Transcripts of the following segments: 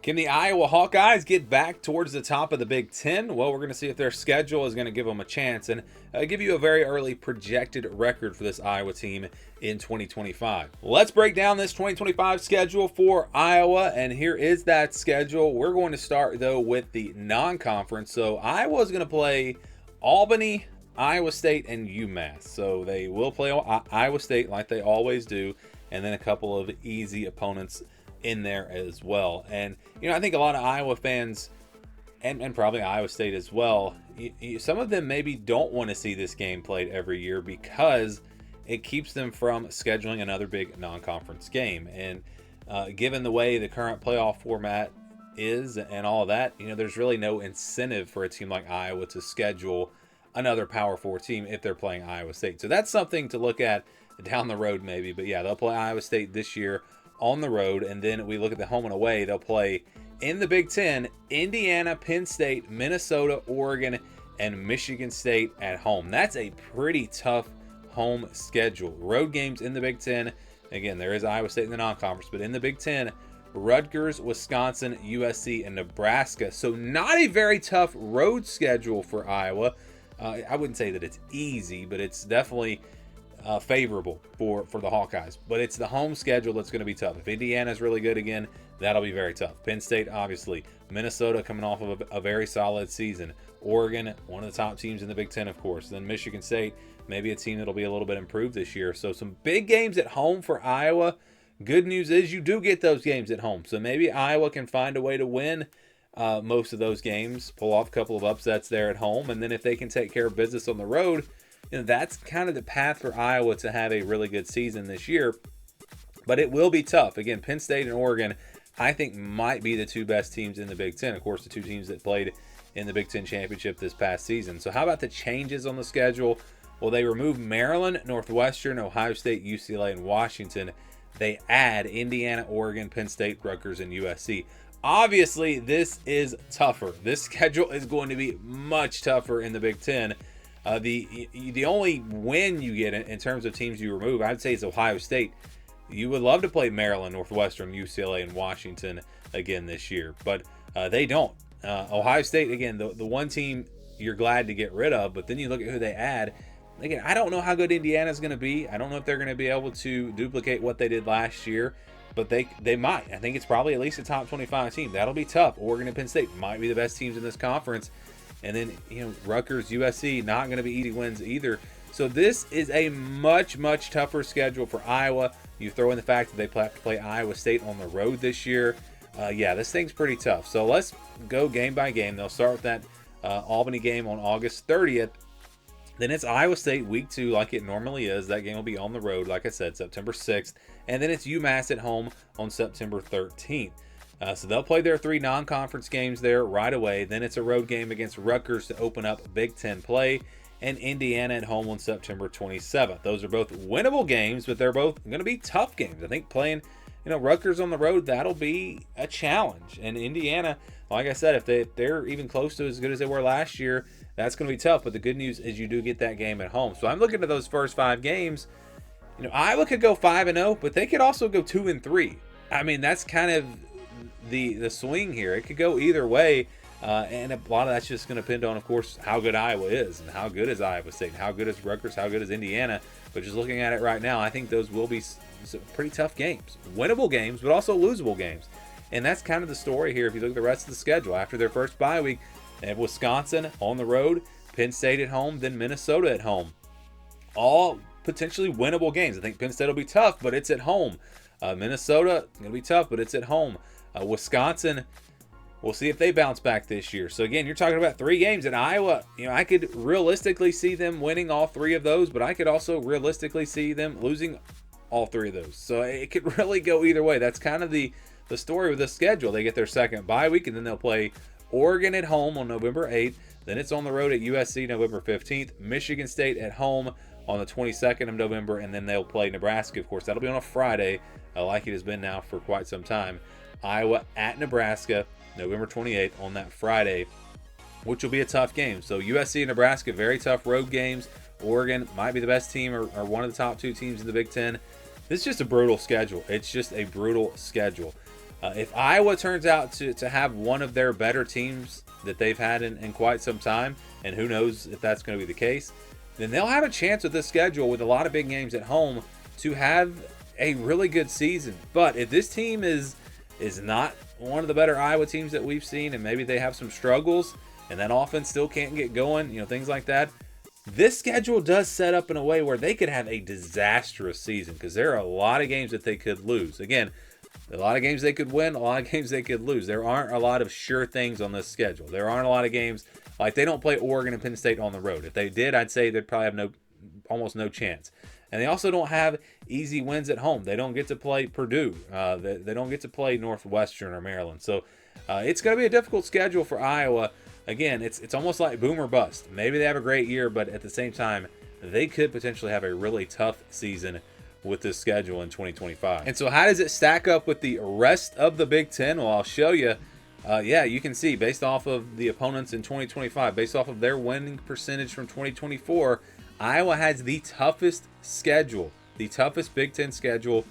Can the Iowa Hawkeyes get back towards the top of the Big Ten? Well, we're going to see if their schedule is going to give them a chance and give you a very early projected record for this Iowa team in 2025. Let's break down this 2025 schedule for Iowa, and here is that schedule. We're going to start, though, with the non-conference. So Iowa is going to play Albany, Iowa State, and UMass. So they will play Iowa State like they always do, and then a couple of easy opponents in there as well. And I think a lot of Iowa fans and probably Iowa State as well, some of them maybe don't want to see this game played every year because it keeps them from scheduling another big non-conference game. And given the way the current playoff format is and all of that, there's really no incentive for a team like Iowa to schedule another Power 4 team if they're playing Iowa State. So that's something to look at down the road maybe. But yeah, they'll play Iowa State this year on the road, and then we look at the home and away. They'll play in the Big Ten, Indiana, Penn State, Minnesota, Oregon, and Michigan State at home. That's a pretty tough home schedule. Road games in the Big Ten. Again, there is Iowa State in the non-conference, but in the Big Ten, Rutgers, Wisconsin, USC, and Nebraska. So not a very tough road schedule for Iowa. I wouldn't say that it's easy, but it's definitely favorable for the Hawkeyes. But it's the home schedule that's going to be tough. If Indiana's really good again, that'll be very tough. Penn State, obviously. Minnesota coming off of a very solid season. Oregon, one of the top teams in the Big Ten, of course. Then Michigan State, maybe a team that'll be a little bit improved this year. So some big games at home for Iowa. Good news is you do get those games at home. So maybe Iowa can find a way to win most of those games, pull off a couple of upsets there at home. And then if they can take care of business on the road, that's kind of the path for Iowa to have a really good season this year. But it will be tough. Again, Penn State and Oregon, I think, might be the two best teams in the Big Ten. Of course, the two teams that played in the Big Ten Championship this past season. So how about the changes on the schedule? Well, they remove Maryland, Northwestern, Ohio State, UCLA, and Washington. They add Indiana, Oregon, Penn State, Rutgers, and USC. Obviously, this is tougher. This schedule is going to be much tougher in the Big Ten. The only win you get in terms of teams you remove, I'd say, is Ohio State. You would love to play Maryland, Northwestern, UCLA, and Washington again this year, but they don't. Ohio State, again, the one team you're glad to get rid of, but then you look at who they add. Again, I don't know how good Indiana's going to be. I don't know if they're going to be able to duplicate what they did last year, but they might. I think it's probably at least a top 25 team. That'll be tough. Oregon and Penn State might be the best teams in this conference. And then, Rutgers, USC, not going to be easy wins either. So this is a much, much tougher schedule for Iowa. You throw in the fact that they have to play Iowa State on the road this year. Yeah, this thing's pretty tough. So let's go game by game. They'll start with that Albany game on August 30th. Then it's Iowa State week 2 like it normally is. That game will be on the road, like I said, September 6th. And then it's UMass at home on September 13th. So they'll play their 3 non-conference games there right away. Then it's a road game against Rutgers to open up Big Ten play, and Indiana at home on September 27th. Those are both winnable games, but they're both going to be tough games. I think playing, Rutgers on the road, that'll be a challenge. And Indiana, like I said, if they're even close to as good as they were last year, that's going to be tough. But the good news is you do get that game at home. So I'm looking at those first 5 games. Iowa could go 5-0, but they could also go 2-3. I mean, that's kind of the swing here. It could go either way, and a lot of that's just going to depend on, of course, how good Iowa is, and how good is Iowa State, and how good is Rutgers, how good is Indiana. But just looking at it right now, I think those will be some pretty tough games, winnable games, but also losable games. And that's kind of the story here. If you look at the rest of the schedule, after their first bye week, they have Wisconsin on the road, Penn State at home, then Minnesota at home. All potentially winnable games. I think Penn State will be tough, but it's at home. Minnesota going to be tough, but it's at home. Wisconsin, we'll see if they bounce back this year. So again, you're talking about 3 games in Iowa. I could realistically see them winning all 3 of those, but I could also realistically see them losing all 3 of those. So it could really go either way. That's kind of the story with the schedule. They get their second bye week, and then they'll play Oregon at home on November 8th. Then it's on the road at USC November 15th. Michigan State at home on the 22nd of November, and then they'll play Nebraska. Of course, that'll be on a Friday, like it has been now for quite some time. Iowa at Nebraska, November 28th on that Friday, which will be a tough game. So USC and Nebraska, very tough road games. Oregon might be the best team or one of the top 2 teams in the Big Ten. This is just a brutal schedule. It's just a brutal schedule. If Iowa turns out to have one of their better teams that they've had in quite some time, and who knows if that's going to be the case, then they'll have a chance with this schedule with a lot of big games at home to have a really good season. But if this team is not one of the better Iowa teams that we've seen, and maybe they have some struggles and that offense still can't get going, things like that, this schedule does set up in a way where they could have a disastrous season, because there are a lot of games that they could lose. Again, a lot of games they could win, a lot of games they could lose. There aren't a lot of sure things on this schedule. There aren't a lot of games, like they don't play Oregon and Penn State on the road. If they did, I'd say they'd probably have almost no chance. And they also don't have easy wins at home. They don't get to play Purdue. They don't get to play Northwestern or Maryland. So it's going to be a difficult schedule for Iowa. Again, it's almost like boom or bust. Maybe they have a great year, but at the same time, they could potentially have a really tough season with this schedule in 2025. And so how does it stack up with the rest of the Big Ten? Well, I'll show you. You can see based off of the opponents in 2025, based off of their winning percentage from 2024, Iowa has the toughest schedule, the toughest Big Ten schedule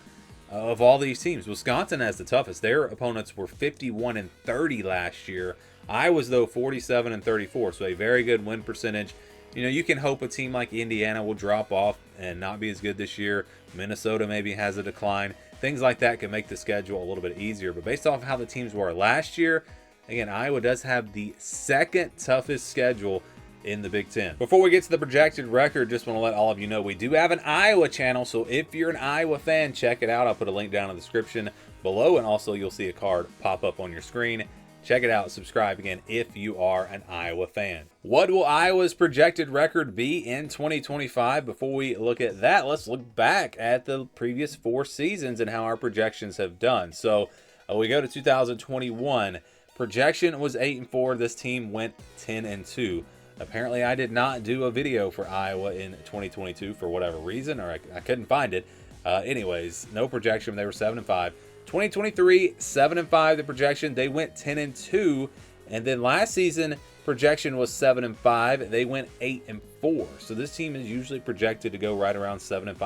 of all these teams. Wisconsin has the toughest. Their opponents were 51-30 last year. Iowa's, though, 47-34, so a very good win percentage. You can hope a team like Indiana will drop off and not be as good this year. Minnesota maybe has a decline. Things like that can make the schedule a little bit easier. But based off of how the teams were last year, again, Iowa does have the second toughest schedule in the Big Ten. Before we get to the projected record, just want to let all of you know we do have an Iowa channel. So if you're an Iowa fan, check it out. I'll put a link down in the description below, and also you'll see a card pop up on your screen. Check it out. Subscribe again if you are an Iowa fan. What will Iowa's projected record be in 2025? Before we look at that, let's look back at the previous 4 seasons and how our projections have done. So we go to 2021. Projection was 8-4. This team went 10-2. Apparently, I did not do a video for Iowa in 2022 for whatever reason, or I couldn't find it. Anyways, no projection. They were 7-5. 2023, 7-5, the projection. They went 10-2. And then last season, projection was 7-5. They went 8-4. So this team is usually projected to go right around 7-5,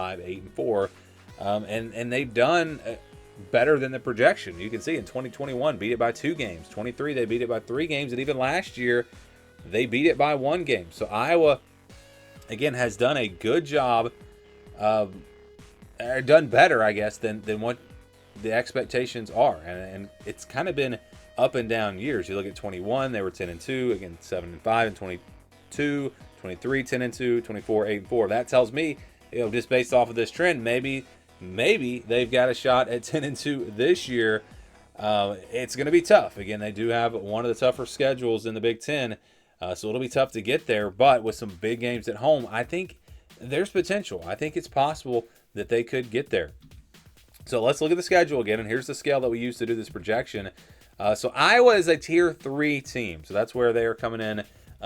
8-4. And they've done better than the projection. You can see in 2021, beat it by 2 games. 23, they beat it by 3 games. And even last year, they beat it by 1 game. So Iowa, again, has done a good job, done better, I guess, than what the expectations are. And it's kind of been up and down years. You look at 21, they were 10-2, again 7-5 in 22, 23 10-2, 24 8-4. That tells me, just based off of this trend, maybe they've got a shot at 10-2 this year. It's going to be tough. Again, they do have one of the tougher schedules in the Big Ten, so it'll be tough to get there. But with some big games at home, I think there's potential. I think it's possible that they could get there. So let's look at the schedule again, and here's the scale that we use to do this projection. So Iowa is a Tier 3 team, so that's where they are coming in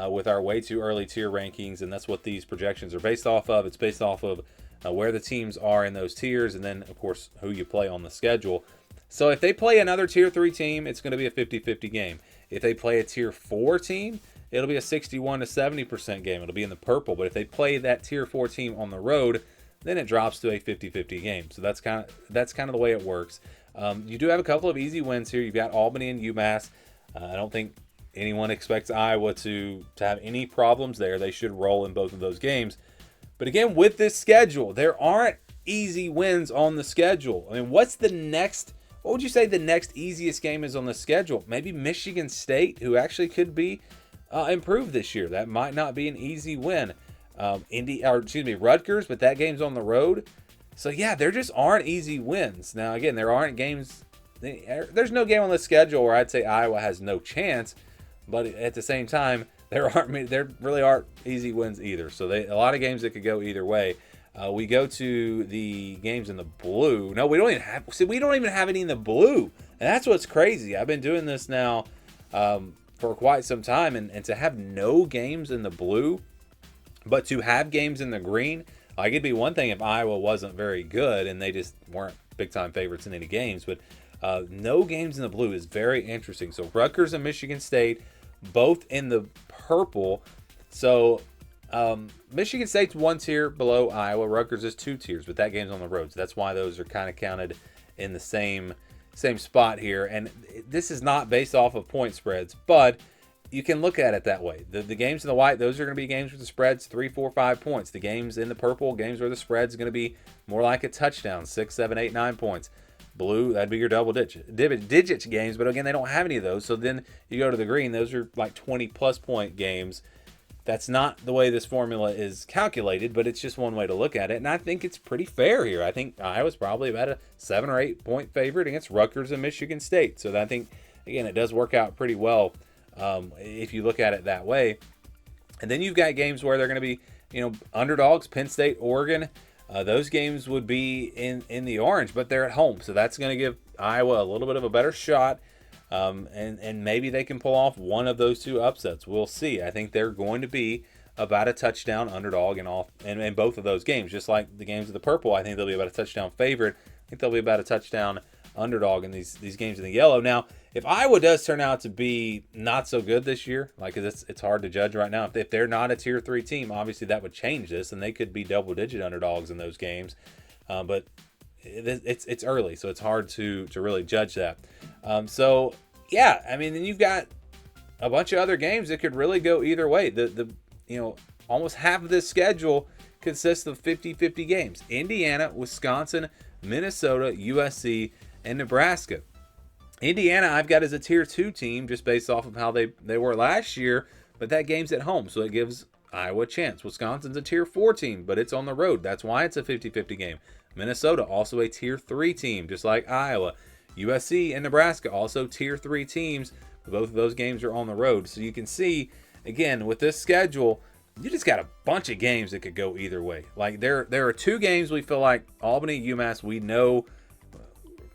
with our way too early tier rankings, and that's what these projections are based off of. It's based off of where the teams are in those tiers, and then, of course, who you play on the schedule. So if they play another Tier 3 team, it's going to be a 50-50 game. If they play a Tier 4 team, it'll be a 61-70% game. It'll be in the purple. But if they play that Tier 4 team on the road, then it drops to a 50-50 game. So that's kind of the way it works. You do have a couple of easy wins here. You've got Albany and UMass. I don't think anyone expects Iowa to have any problems there. They should roll in both of those games. But again, with this schedule, there aren't easy wins on the schedule. I mean, what would you say the next easiest game is on the schedule? Maybe Michigan State, who actually could be improved this year. That might not be an easy win. Rutgers, but that game's on the road. So yeah, there just aren't easy wins. Now again, there's no game on the schedule where I'd say Iowa has no chance, but at the same time, there really aren't easy wins either. So a lot of games that could go either way. We go to the games in the blue. No, we don't even have any in the blue, and that's what's crazy. I've been doing this now for quite some time, and to have no games in the blue, but to have games in the green, like it'd be one thing if Iowa wasn't very good and they just weren't big-time favorites in any games, but no games in the blue is very interesting. So Rutgers and Michigan State, both in the purple. So Michigan State's 1 tier below Iowa. Rutgers is 2 tiers, but that game's on the road. So that's why those are kind of counted in the same same spot here. And this is not based off of point spreads, but you can look at it that way. The games in the white, those are going to be games with the spreads 3, 4, 5 points. The games in the purple, games where the spread's going to be more like a touchdown, 6, 7, 8, 9 points. Blue, that'd be your double digits games, but again, they don't have any of those. So then you go to the green, those are like 20+ point games. That's not the way this formula is calculated, but it's just one way to look at it. And I think it's pretty fair here. I think Iowa's probably about a 7 or 8 point favorite against Rutgers and Michigan State. So I think, again, it does work out pretty well if you look at it that way. And then you've got games where they're going to be, underdogs, Penn State, Oregon. Those games would be in the orange, but they're at home. So that's going to give Iowa a little bit of a better shot. And maybe they can pull off one of those two upsets. We'll see. I think they're going to be about a touchdown underdog in both of those games. Just like the games of the purple, I think they'll be about a touchdown favorite. I think they'll be about a touchdown underdog in these games in the yellow. Now, if Iowa does turn out to be not so good this year, like it's hard to judge right now. If they're not a tier 3 team, obviously that would change this, and they could be double-digit underdogs in those games. But it's early, so it's hard to really judge that. So yeah, I mean, then you've got a bunch of other games that could really go either way. The almost half of this schedule consists of 50-50 games. Indiana, Wisconsin, Minnesota, USC, and Nebraska. Indiana, I've got as a tier 2 team just based off of how they were last year, but that game's at home, so it gives Iowa a chance. Wisconsin's a tier 4 team, but it's on the road. That's why it's a 50-50 game. Minnesota, also a tier 3 team, just like Iowa. USC and Nebraska, also tier 3 teams. Both of those games are on the road. So you can see, again, with this schedule, you just got a bunch of games that could go either way. Like there are 2 games we feel like Albany, UMass, we know,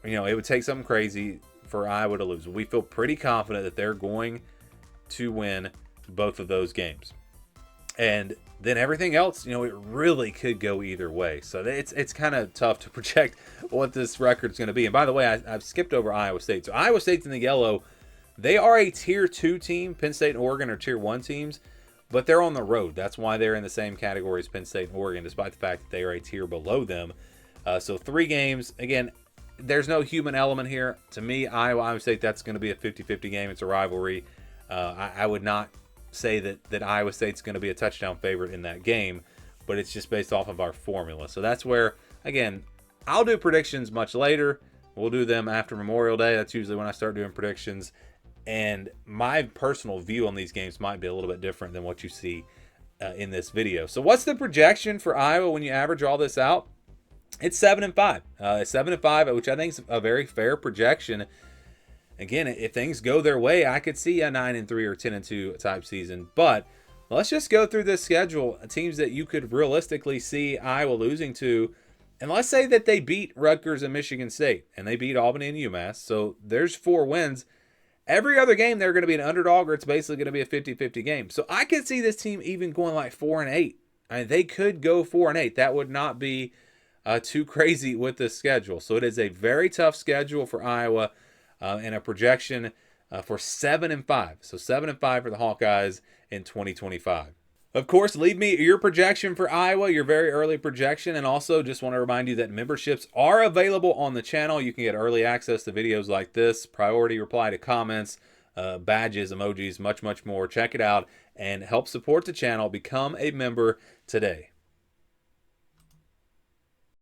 it would take something crazy for Iowa to lose. We feel pretty confident that they're going to win both of those games. And then everything else, it really could go either way. So it's kind of tough to project what this record's going to be. And by the way, I've skipped over Iowa State. So Iowa State's in the yellow. They are a tier 2 team. Penn State and Oregon are tier 1 teams, but they're on the road. That's why they're in the same category as Penn State and Oregon, despite the fact that they are a tier below them. So 3 games. Again, there's no human element here. To me, Iowa State, that's going to be a 50-50 game. It's a rivalry. I would not say that Iowa State's going to be a touchdown favorite in that game, but it's just based off of our formula. So that's where, again, I'll do predictions much later. We'll do them after Memorial Day. That's usually when I start doing predictions. And my personal view on these games might be a little bit different than what you see in this video. So what's the projection for Iowa when you average all this out? It's 7-5. 7-5, which I think is a very fair projection. Again, if things go their way, I could see a 9-3 or 10-2 type season. But let's just go through this schedule. Teams that you could realistically see Iowa losing to. And let's say that they beat Rutgers and Michigan State, and they beat Albany and UMass. So there's 4 wins. Every other game, they're going to be an underdog, or it's basically going to be a 50-50 game. So I could see this team even going like 4-8. I mean, they could go 4-8. That would not be too crazy with this schedule. So it is a very tough schedule for Iowa, and a projection for 7-5. So 7-5 for the Hawkeyes in 2025. Of course, leave me your projection for Iowa, your very early projection. And also just want to remind you that memberships are available on the channel. You can get early access to videos like this, priority reply to comments, badges, emojis, much more. Check it out and help support the channel. Become a member today.